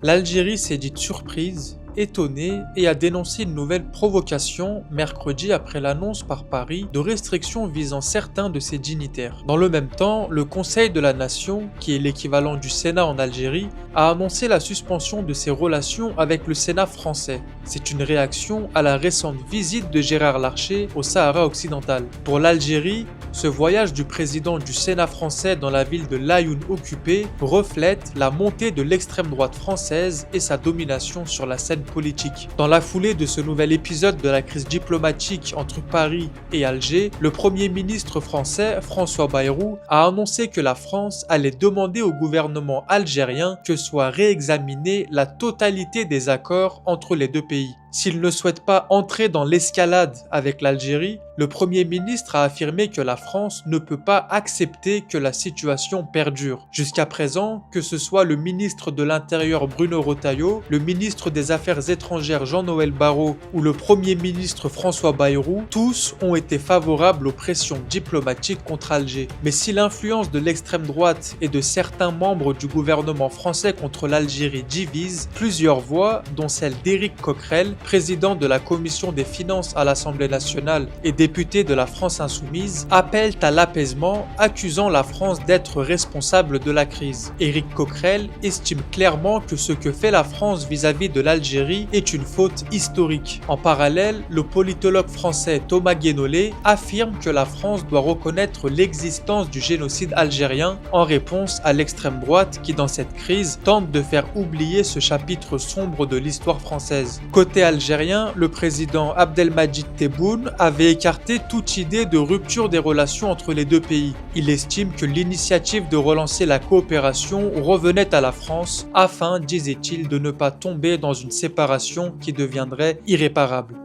L'Algérie s'est dite surprise, étonnée et a dénoncé une nouvelle provocation mercredi après l'annonce par Paris de restrictions visant certains de ses dignitaires. Dans le même temps, le Conseil de la Nation, qui est l'équivalent du Sénat en Algérie, a annoncé la suspension de ses relations avec le Sénat français. C'est une réaction à la récente visite de Gérard Larcher au Sahara occidental. Pour l'Algérie, ce voyage du président du Sénat français dans la ville de Laayoune occupée reflète la montée de l'extrême droite française et sa domination sur la scène politique. Dans la foulée de ce nouvel épisode de la crise diplomatique entre Paris et Alger, le Premier ministre français, François Bayrou, a annoncé que la France allait demander au gouvernement algérien que soit réexaminée la totalité des accords entre les deux pays. S'il ne souhaite pas entrer dans l'escalade avec l'Algérie, le Premier ministre a affirmé que la France ne peut pas accepter que la situation perdure. Jusqu'à présent, que ce soit le ministre de l'Intérieur Bruno Retailleau, le ministre des Affaires étrangères Jean-Noël Barrot ou le Premier ministre François Bayrou, tous ont été favorables aux pressions diplomatiques contre Alger. Mais si l'influence de l'extrême droite et de certains membres du gouvernement français contre l'Algérie divise, plusieurs voix, dont celle d'Éric Coquerel, président de la Commission des finances à l'Assemblée nationale et député de la France insoumise, appellent à l'apaisement, accusant la France d'être responsable de la crise. Éric Coquerel estime clairement que ce que fait la France vis-à-vis de l'Algérie est une faute historique. En parallèle, le politologue français Thomas Guénolé affirme que la France doit reconnaître l'existence du génocide algérien en réponse à l'extrême droite qui, dans cette crise, tente de faire oublier ce chapitre sombre de l'histoire française. Côté algérien, le président Abdelmadjid Tebboune avait écarté toute idée de rupture des relations entre les deux pays. Il estime que l'initiative de relancer la coopération revenait à la France afin, disait-il, de ne pas tomber dans une séparation qui deviendrait irréparable.